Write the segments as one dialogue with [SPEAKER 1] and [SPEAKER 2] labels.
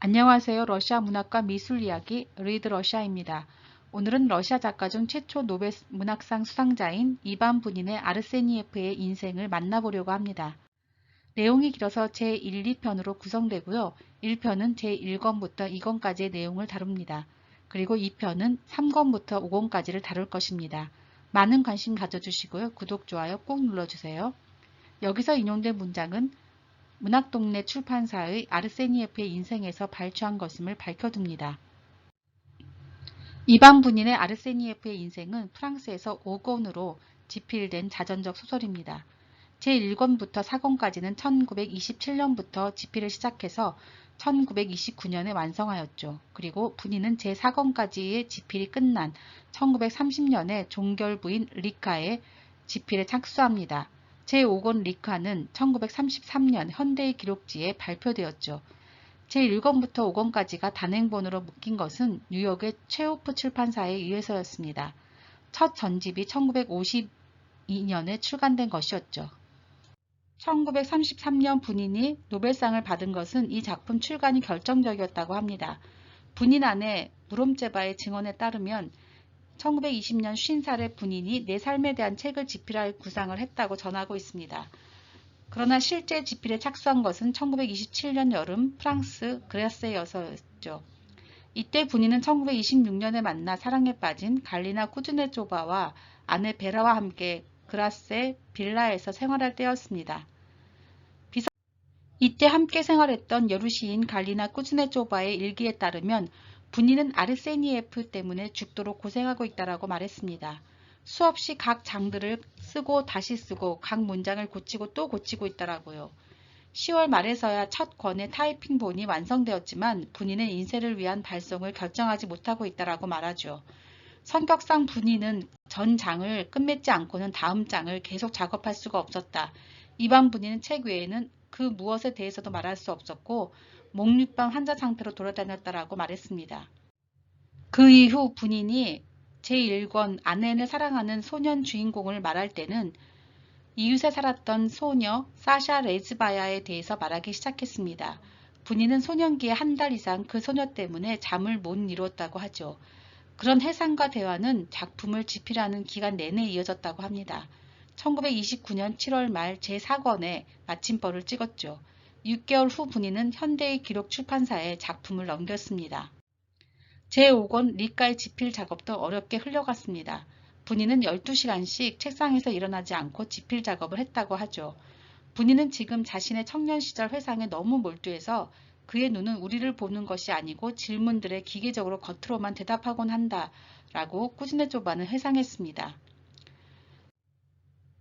[SPEAKER 1] 안녕하세요. 러시아 문학과 미술 이야기 리드 러시아입니다. 오늘은 러시아 작가 중 최초 노벨 문학상 수상자인 이반 부닌의 아르세니예프의 인생을 만나보려고 합니다. 내용이 길어서 제1, 2편으로 구성되고요. 1편은 제1권부터 2권까지의 내용을 다룹니다. 그리고 2편은 3권부터 5권까지를 다룰 것입니다. 많은 관심 가져주시고요. 구독, 좋아요 꼭 눌러주세요. 여기서 인용된 문장은 문학동네 출판사의 아르세니예프의 인생에서 발췌한 것임을 밝혀둡니다. 이반 부닌의 아르세니예프의 인생은 프랑스에서 5권으로 집필된 자전적 소설입니다. 제1권부터 4권까지는 1927년부터 집필을 시작해서 1929년에 완성하였죠. 그리고 부닌은 제4권까지의 집필이 끝난 1930년에 종결부인 리카의 집필에 착수합니다. 제5권 리카는 1933년 현대의 기록지에 발표되었죠. 제1권부터 5권까지가 단행본으로 묶인 것은 뉴욕의 최호프 출판사에 의해서였습니다. 첫 전집이 1952년에 출간된 것이었죠. 1933년 부닌이 노벨상을 받은 것은 이 작품 출간이 결정적이었다고 합니다. 부닌 아내 무롬제바의 증언에 따르면 1920년 50살의 부닌이 내 삶에 대한 책을 집필할 구상을 했다고 전하고 있습니다. 그러나 실제 집필에 착수한 것은 1927년 여름 프랑스 그라스에서였죠. 이때 부닌은 1926년에 만나 사랑에 빠진 갈리나 쿠즈네조바와 아내 베라와 함께 그라스의 빌라에서 생활할 때였습니다. 이때 함께 생활했던 여루 시인 갈리나 쿠즈네조바의 일기에 따르면 부닌은 아르세니예프 때문에 죽도록 고생하고 있다라고 말했습니다. 수없이 각 장들을 쓰고 다시 쓰고 각 문장을 고치고 또 고치고 있더라고요. 10월 말에서야 첫 권의 타이핑본이 완성되었지만 부닌은 인쇄를 위한 발송을 결정하지 못하고 있다라고 말하죠. 성격상 부닌은 전 장을 끝맺지 않고는 다음 장을 계속 작업할 수가 없었다. 이반 부닌은 책 외에는 그 무엇에 대해서도 말할 수 없었고 목류병 환자 상태로 돌아다녔다라고 말했습니다. 그 이후 부닌이 제1권 아내를 사랑하는 소년 주인공을 말할 때는 이웃에 살았던 소녀 사샤 레즈바야에 대해서 말하기 시작했습니다. 부닌은 소년기에 한 달 이상 그 소녀 때문에 잠을 못 이뤘다고 하죠. 그런 해상과 대화는 작품을 집필하는 기간 내내 이어졌다고 합니다. 1929년 7월 말 제4권에 마침벌을 찍었죠. 6개월 후 부닌은 현대의 기록 출판사에 작품을 넘겼습니다. 제5권 리카의 집필 작업도 어렵게 흘러갔습니다. 부닌은 12시간씩 책상에서 일어나지 않고 집필 작업을 했다고 하죠. 부닌은 지금 자신의 청년 시절 회상에 너무 몰두해서 그의 눈은 우리를 보는 것이 아니고 질문들에 기계적으로 겉으로만 대답하곤 한다 라고 쿠즈네조바는 회상했습니다.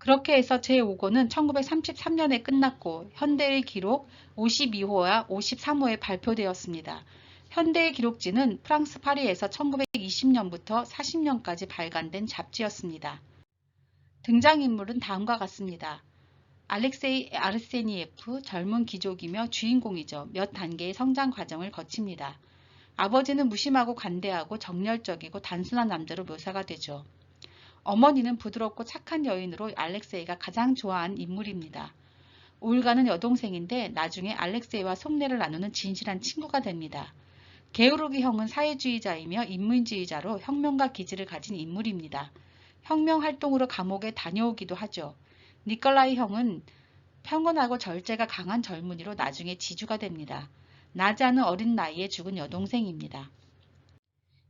[SPEAKER 1] 그렇게 해서 제5권은 1933년에 끝났고 현대의 기록 52호와 53호에 발표되었습니다. 현대의 기록지는 프랑스 파리에서 1920년부터 40년까지 발간된 잡지였습니다. 등장인물은 다음과 같습니다. 알렉세이 아르세니예프 젊은 귀족이며 주인공이죠. 몇 단계의 성장 과정을 거칩니다. 아버지는 무심하고 관대하고 정열적이고 단순한 남자로 묘사가 되죠. 어머니는 부드럽고 착한 여인으로 알렉세이가 가장 좋아하는 인물입니다. 올가는 여동생인데 나중에 알렉세이와 속내를 나누는 진실한 친구가 됩니다. 게오르기 형은 사회주의자이며 인문주의자로 혁명가 기질을 가진 인물입니다. 혁명 활동으로 감옥에 다녀오기도 하죠. 니콜라이 형은 평온하고 절제가 강한 젊은이로 나중에 지주가 됩니다. 나자는 어린 나이에 죽은 여동생입니다.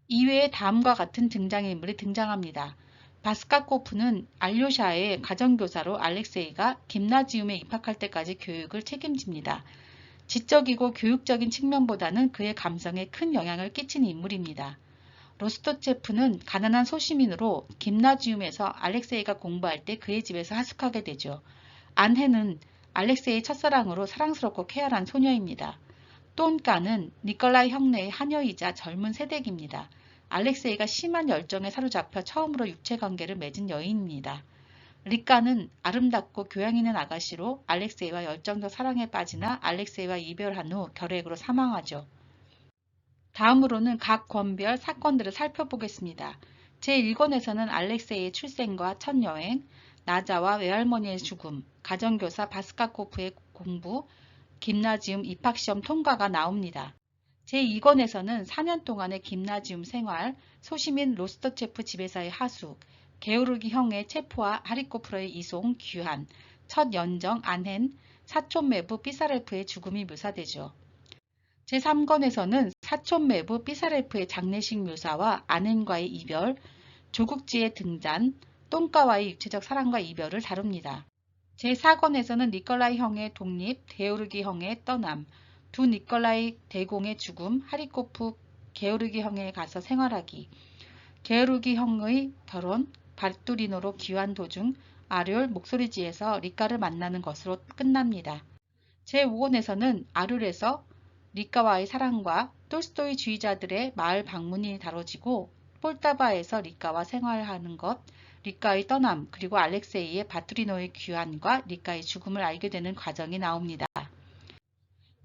[SPEAKER 1] 이외에 다음과 같은 등장인물이 등장합니다. 바스카코프는 알료샤의 가정교사로 알렉세이가 김나지움에 입학할 때까지 교육을 책임집니다. 지적이고 교육적인 측면보다는 그의 감성에 큰 영향을 끼친 인물입니다. 로스토체프는 가난한 소시민으로 김나지움에서 알렉세이가 공부할 때 그의 집에서 하숙하게 되죠. 안헤는 알렉세이의 첫사랑으로 사랑스럽고 쾌활한 소녀입니다. 또온까는 니콜라이 형네의 하녀이자 젊은 새댁입니다. 알렉세이가 심한 열정에 사로잡혀 처음으로 육체관계를 맺은 여인입니다. 리카는 아름답고 교양 있는 아가씨로 알렉세이와 열정적 사랑에 빠지나 알렉세이와 이별한 후 결핵으로 사망하죠. 다음으로는 각 권별 사건들을 살펴보겠습니다. 제1권에서는 알렉세이의 출생과 첫 여행, 나자와 외할머니의 죽음, 가정교사 바스카코프의 공부, 김나지움 입학시험 통과가 나옵니다. 제2권에서는 4년 동안의 김나지움 생활, 소시민 로스토체프 지배사의 하숙, 게오르기 형의 체포와 하리코프로의 이송, 귀환, 첫 연정 안헨, 사촌 매부 삐사레프의 죽음이 묘사되죠. 제3권에서는 사촌 매부 삐사레프의 장례식 묘사와 안헨과의 이별, 조국지의 등잔, 똥가와의 육체적 사랑과 이별을 다룹니다. 제4권에서는 니콜라이 형의 독립, 게오르기 형의 떠남, 두 니콜라이 대공의 죽음, 하리코프 게오르기 형에 가서 생활하기, 게오르기 형의 결혼, 바투리노로 귀환 도중 아듈 목소리지에서 리카를 만나는 것으로 끝납니다. 제5권에서는 아듈에서 리카와의 사랑과 톨스토이 주의자들의 마을 방문이 다뤄지고 폴타바에서 리카와 생활하는 것, 리카의 떠남, 그리고 알렉세이의 바투리노의 귀환과 리카의 죽음을 알게 되는 과정이 나옵니다.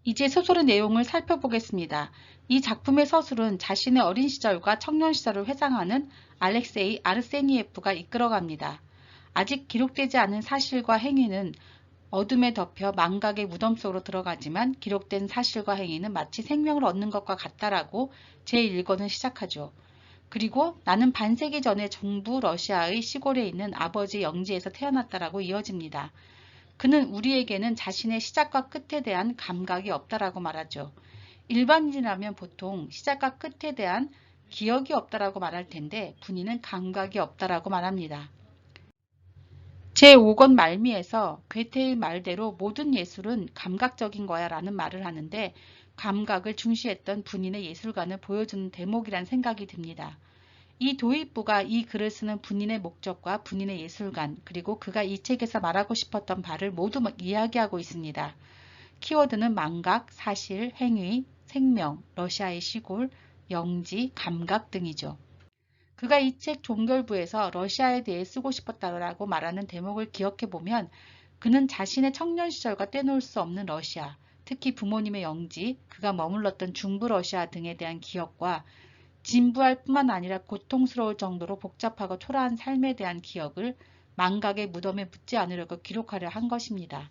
[SPEAKER 1] 이제 소설의 내용을 살펴보겠습니다. 이 작품의 서술은 자신의 어린 시절과 청년 시절을 회상하는 알렉세이 아르세니예프가 이끌어갑니다. 아직 기록되지 않은 사실과 행위는 어둠에 덮여 망각의 무덤 속으로 들어가지만 기록된 사실과 행위는 마치 생명을 얻는 것과 같다라고 제1권은 시작하죠. 그리고 나는 반세기 전에 중부 러시아의 시골에 있는 아버지 영지에서 태어났다라고 이어집니다. 그는 우리에게는 자신의 시작과 끝에 대한 감각이 없다라고 말하죠. 일반인이라면 보통 시작과 끝에 대한 기억이 없다라고 말할 텐데 분이는 감각이 없다라고 말합니다. 제5권 말미에서 괴테의 말대로 모든 예술은 감각적인 거야 라는 말을 하는데 감각을 중시했던 분인의 예술관을 보여주는 대목이란 생각이 듭니다. 이 도입부가 이 글을 쓰는 분인의 목적과 분인의 예술관 그리고 그가 이 책에서 말하고 싶었던 바를 모두 이야기하고 있습니다. 키워드는 망각, 사실, 행위, 생명, 러시아의 시골, 영지, 감각 등이죠. 그가 이 책 종결부에서 러시아에 대해 쓰고 싶었다라고 말하는 대목을 기억해보면 그는 자신의 청년 시절과 떼놓을 수 없는 러시아, 특히 부모님의 영지, 그가 머물렀던 중부 러시아 등에 대한 기억과 진부할 뿐만 아니라 고통스러울 정도로 복잡하고 초라한 삶에 대한 기억을 망각의 무덤에 묻지 않으려고 기록하려 한 것입니다.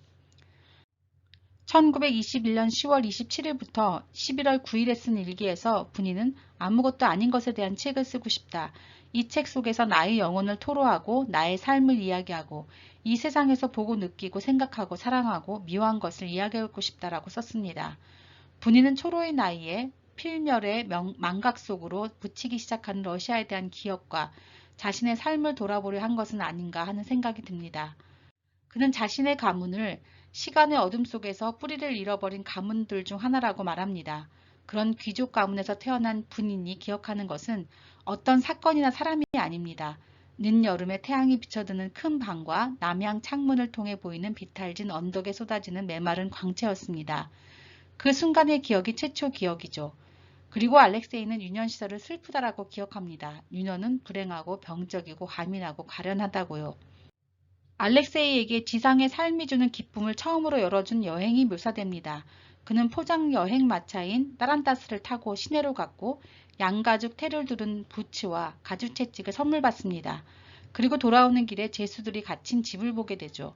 [SPEAKER 1] 1921년 10월 27일부터 11월 9일에 쓴 일기에서 분이는 아무것도 아닌 것에 대한 책을 쓰고 싶다. 이 책 속에서 나의 영혼을 토로하고 나의 삶을 이야기하고 이 세상에서 보고 느끼고 생각하고 사랑하고 미워한 것을 이야기하고 싶다라고 썼습니다. 분이는 초로의 나이에 필멸의 망각 속으로 묻히기 시작한 러시아에 대한 기억과 자신의 삶을 돌아보려 한 것은 아닌가 하는 생각이 듭니다. 그는 자신의 가문을 시간의 어둠 속에서 뿌리를 잃어버린 가문들 중 하나라고 말합니다. 그런 귀족 가문에서 태어난 분인이 기억하는 것은 어떤 사건이나 사람이 아닙니다. 늦여름에 태양이 비쳐드는 큰 방과 남향 창문을 통해 보이는 비탈진 언덕에 쏟아지는 메마른 광채였습니다. 그 순간의 기억이 최초 기억이죠. 그리고 알렉세이는 유년 시절을 슬프다라고 기억합니다. 유년은 불행하고 병적이고 과민하고 가련하다고요. 알렉세이에게 지상의 삶이 주는 기쁨을 처음으로 열어준 여행이 묘사됩니다. 그는 포장 여행 마차인 따란타스를 타고 시내로 갔고 양가죽 테를 두른 부츠와 가죽 채찍을 선물 받습니다. 그리고 돌아오는 길에 죄수들이 갇힌 집을 보게 되죠.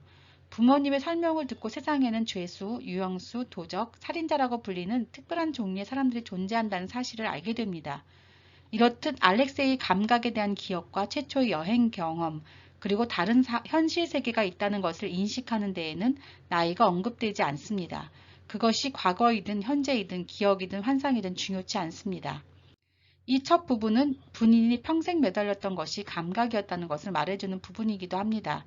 [SPEAKER 1] 부모님의 설명을 듣고 세상에는 죄수, 유형수, 도적, 살인자라고 불리는 특별한 종류의 사람들이 존재한다는 사실을 알게 됩니다. 이렇듯 알렉세이의 감각에 대한 기억과 최초의 여행 경험, 그리고 다른 현실 세계가 있다는 것을 인식하는 데에는 나이가 언급되지 않습니다. 그것이 과거이든 현재이든 기억이든 환상이든 중요치 않습니다. 이 첫 부분은 본인이 평생 매달렸던 것이 감각이었다는 것을 말해주는 부분이기도 합니다.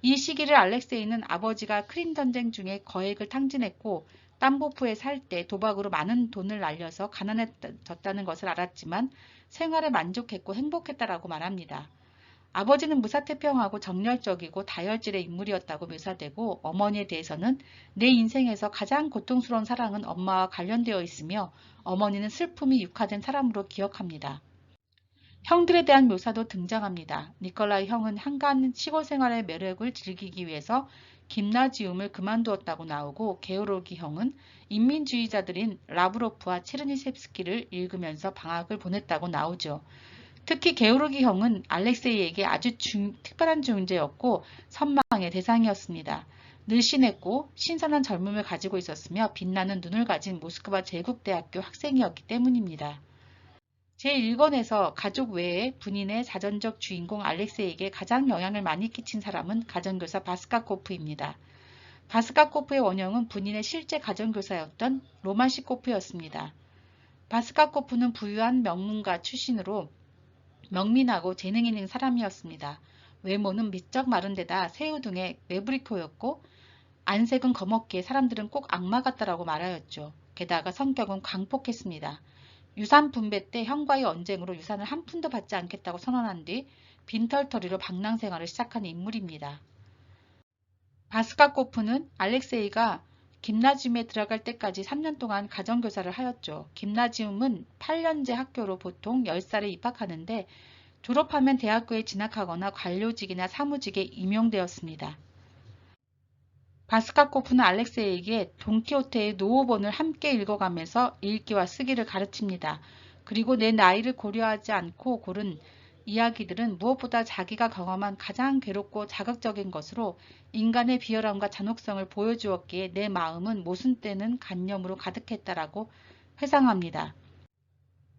[SPEAKER 1] 이 시기를 알렉세이는 아버지가 크림 전쟁 중에 거액을 탕진했고 땀보프에 살 때 도박으로 많은 돈을 날려서 가난해졌다는 것을 알았지만 생활에 만족했고 행복했다라고 말합니다. 아버지는 무사태평하고 정열적이고 다혈질의 인물이었다고 묘사되고 어머니에 대해서는 내 인생에서 가장 고통스러운 사랑은 엄마와 관련되어 있으며 어머니는 슬픔이 육화된 사람으로 기억합니다. 형들에 대한 묘사도 등장합니다. 니콜라이 형은 한간 시골 생활의 매력을 즐기기 위해서 김나지움을 그만두었다고 나오고 게오르기 형은 인민주의자들인 라브로프와 체르니첵스키를 읽으면서 방학을 보냈다고 나오죠. 특히 게오르기 형은 알렉세이에게 아주 특별한 존재였고 선망의 대상이었습니다. 늘씬했고 신선한 젊음을 가지고 있었으며 빛나는 눈을 가진 모스크바 제국대학교 학생이었기 때문입니다. 제1권에서 가족 외에 본인의 자전적 주인공 알렉세이에게 가장 영향을 많이 끼친 사람은 가정교사 바스카코프입니다. 바스카코프의 원형은 본인의 실제 가정교사였던 로마시코프였습니다. 바스카코프는 부유한 명문가 출신으로 명민하고 재능 있는 사람이었습니다. 외모는 미적 마른 데다 새우등의 매부리코였고 안색은 검었기에 사람들은 꼭 악마 같다라고 말하였죠. 게다가 성격은 광폭했습니다. 유산 분배 때 형과의 언쟁으로 유산을 한 푼도 받지 않겠다고 선언한 뒤 빈털터리로 방랑 생활을 시작한 인물입니다. 바스카코프는 알렉세이가 김나지움에 들어갈 때까지 3년 동안 가정교사를 하였죠. 김나지움은 8년제 학교로 보통 10살에 입학하는데 졸업하면 대학교에 진학하거나 관료직이나 사무직에 임용되었습니다. 바스카코프는 알렉세이에게 돈키호테의 노호본을 함께 읽어가면서 읽기와 쓰기를 가르칩니다. 그리고 내 나이를 고려하지 않고 고른 이야기들은 무엇보다 자기가 경험한 가장 괴롭고 자극적인 것으로 인간의 비열함과 잔혹성을 보여주었기에 내 마음은 모순되는 간념으로 가득했다라고 회상합니다.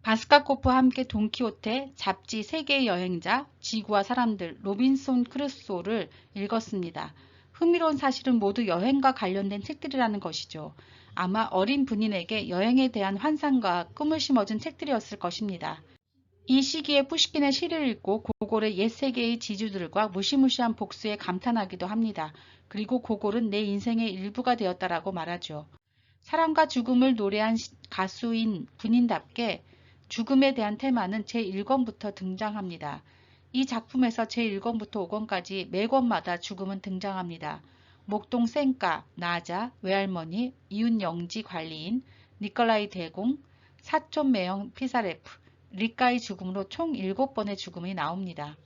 [SPEAKER 1] 바스카코프와 함께 돈키호테, 잡지 세계의 여행자, 지구와 사람들, 로빈손 크루소를 읽었습니다. 흥미로운 사실은 모두 여행과 관련된 책들이라는 것이죠. 아마 어린 분인에게 여행에 대한 환상과 꿈을 심어준 책들이었을 것입니다. 이 시기에 푸시킨의 시를 읽고 고골의 옛 세계의 지주들과 무시무시한 복수에 감탄하기도 합니다. 그리고 고골은 내 인생의 일부가 되었다라고 말하죠. 사랑과 죽음을 노래한 가수인 군인답게 죽음에 대한 테마는 제1권부터 등장합니다. 이 작품에서 제1권부터 5권까지 매 권마다 죽음은 등장합니다. 목동 쌩까, 나자, 외할머니, 이웃 영지 관리인, 니콜라이 대공, 사촌 매형 피사레프, 리카의 죽음으로 총 7번의 죽음이 나옵니다.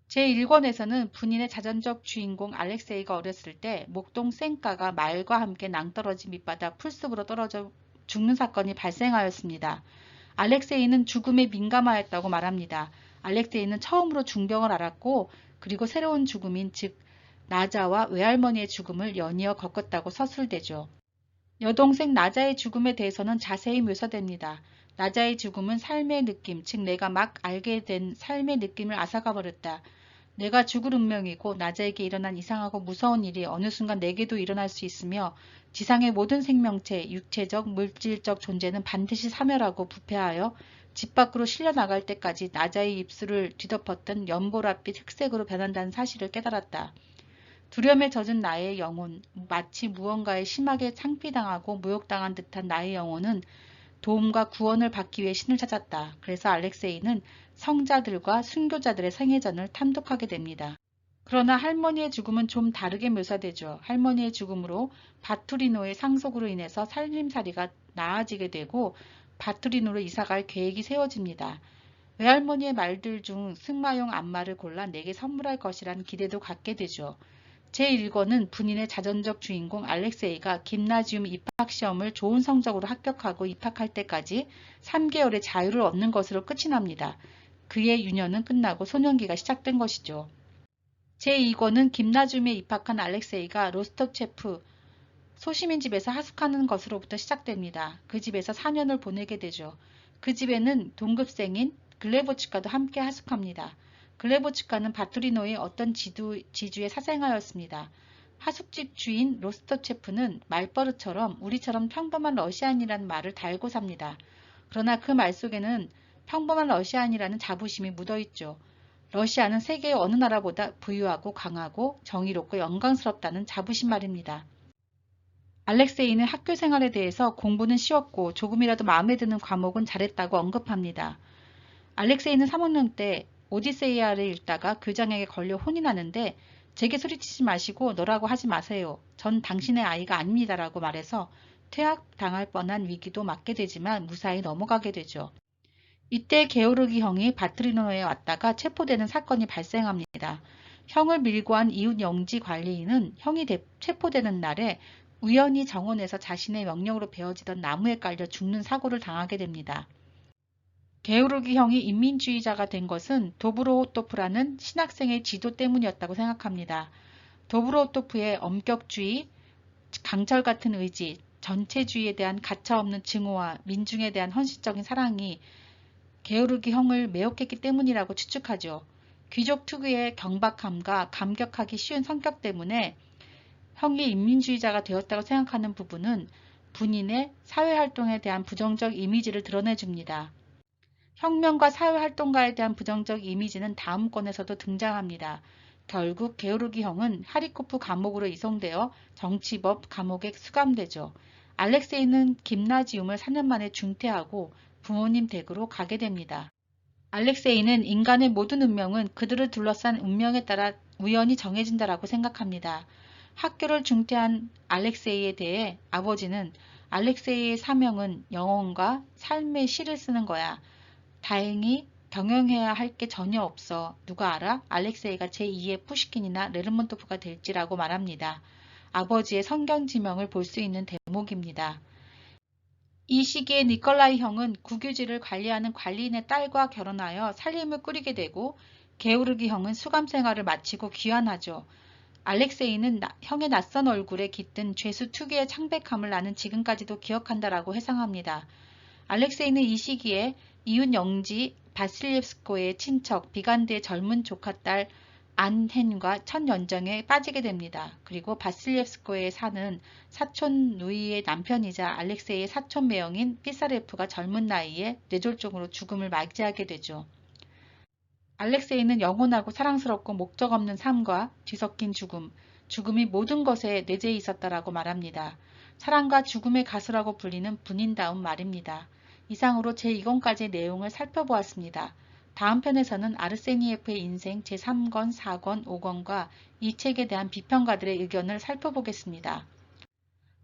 [SPEAKER 1] 제1권에서는 본인의 자전적 주인공 알렉세이가 어렸을 때 목동 쌩까가 말과 함께 낭떠러지 밑바닥 풀숲으로 떨어져 죽는 사건이 발생하였습니다. 알렉세이는 죽음에 민감하였다고 말합니다. 알렉세이는 처음으로 중병을 앓았고 그리고 새로운 죽음인 즉 나자와 외할머니의 죽음을 연이어 겪었다고 서술되죠. 여동생 나자의 죽음에 대해서는 자세히 묘사됩니다. 나자의 죽음은 삶의 느낌, 즉 내가 막 알게 된 삶의 느낌을 앗아가 버렸다. 내가 죽을 운명이고 나자에게 일어난 이상하고 무서운 일이 어느 순간 내게도 일어날 수 있으며 지상의 모든 생명체, 육체적, 물질적 존재는 반드시 사멸하고 부패하여 집 밖으로 실려나갈 때까지 나자의 입술을 뒤덮었던 연보랏빛 흑색으로 변한다는 사실을 깨달았다. 두려움에 젖은 나의 영혼, 마치 무언가에 심하게 창피당하고 모욕당한 듯한 나의 영혼은 도움과 구원을 받기 위해 신을 찾았다. 그래서 알렉세이는 성자들과 순교자들의 생애전을 탐독하게 됩니다. 그러나 할머니의 죽음은 좀 다르게 묘사되죠. 할머니의 죽음으로 바투리노의 상속으로 인해서 살림살이가 나아지게 되고 바투리노로 이사갈 계획이 세워집니다. 외할머니의 말들 중 승마용 안마를 골라 내게 선물할 것이란 기대도 갖게 되죠. 제1권은 본인의 자전적 주인공 알렉세이가 김나지움 입학시험을 좋은 성적으로 합격하고 입학할 때까지 3개월의 자유를 얻는 것으로 끝이 납니다. 그의 유년은 끝나고 소년기가 시작된 것이죠. 제2권은 김나지움에 입학한 알렉세이가 로스tov체프 소시민 집에서 하숙하는 것으로부터 시작됩니다. 그 집에서 4년을 보내게 되죠. 그 집에는 동급생인 글레보츠카도 함께 하숙합니다. 글레보츠카는 바투리노의 어떤 지주의 사생아였습니다. 하숙집 주인 로스tov체프는 말버릇처럼 우리처럼 평범한 러시안이라는 말을 달고 삽니다. 그러나 그 말 속에는 평범한 러시안이라는 자부심이 묻어있죠. 러시아는 세계의 어느 나라보다 부유하고 강하고 정의롭고 영광스럽다는 자부심 말입니다. 알렉세이는 학교 생활에 대해서 공부는 쉬웠고 조금이라도 마음에 드는 과목은 잘했다고 언급합니다. 알렉세이는 3학년 때 오디세이아를 읽다가 교장에게 걸려 혼이 나는데 제게 소리치지 마시고 너라고 하지 마세요. 전 당신의 아이가 아닙니다라고 말해서 퇴학당할 뻔한 위기도 맞게 되지만 무사히 넘어가게 되죠. 이때 게오르기 형이 바트리노에 왔다가 체포되는 사건이 발생합니다. 형을 밀고 한 이웃 영지 관리인은 형이 체포되는 날에 우연히 정원에서 자신의 명령으로 베어지던 나무에 깔려 죽는 사고를 당하게 됩니다. 게오르기 형이 인민주의자가 된 것은 도브로호토프라는 신학생의 지도 때문이었다고 생각합니다. 도브로토프의 엄격주의, 강철 같은 의지, 전체주의에 대한 가차없는 증오와 민중에 대한 헌신적인 사랑이 게오르기 형을 매혹했기 때문이라고 추측하죠. 귀족 특유의 경박함과 감격하기 쉬운 성격 때문에 형이 인민주의자가 되었다고 생각하는 부분은 본인의 사회활동에 대한 부정적 이미지를 드러내줍니다. 혁명과 사회활동가에 대한 부정적 이미지는 다음 권에서도 등장합니다. 결국 게오르기 형은 하리코프 감옥으로 이송되어 정치법 감옥에 수감되죠. 알렉세이는 김나지움을 4년 만에 중퇴하고 부모님 댁으로 가게 됩니다. 알렉세이는 인간의 모든 운명은 그들을 둘러싼 운명에 따라 우연히 정해진다라고 생각합니다. 학교를 중퇴한 알렉세이에 대해 아버지는 알렉세이의 사명은 영혼과 삶의 시를 쓰는 거야. 다행히 경영해야 할 게 전혀 없어. 누가 알아? 알렉세이가 제2의 푸시킨이나 레르몬토프가 될지라고 말합니다. 아버지의 성경 지명을 볼 수 있는 대목입니다. 이 시기에 니콜라이 형은 국유지를 관리하는 관리인의 딸과 결혼하여 살림을 꾸리게 되고 게오르기 형은 수감 생활을 마치고 귀환하죠. 알렉세이는 형의 낯선 얼굴에 깃든 죄수 특유의 창백함을 나는 지금까지도 기억한다라고 회상합니다. 알렉세이는 이 시기에 이웃 영지 바실리ev스코의 친척 비간드의 젊은 조카딸 안헨과 첫 연정에 빠지게 됩니다. 그리고 바실리ev스코에 사는 사촌 누이의 남편이자 알렉세이의 사촌 매형인 피사레프가 젊은 나이에 뇌졸중으로 죽음을 맞이하게 되죠. 알렉세이는 영원하고 사랑스럽고 목적 없는 삶과 뒤섞인 죽음이 모든 것에 내재해 있었다라고 말합니다. 사랑과 죽음의 가수라고 불리는 분인다운 말입니다. 이상으로 제2권까지의 내용을 살펴보았습니다. 다음 편에서는 아르세니예프의 인생 제3권, 4권, 5권과 이 책에 대한 비평가들의 의견을 살펴보겠습니다.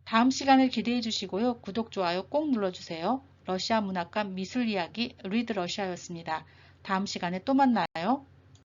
[SPEAKER 1] 다음 시간을 기대해 주시고요. 구독, 좋아요 꼭 눌러주세요. 러시아 문학과 미술 이야기 리드 러시아였습니다. 다음 시간에 또 만나요.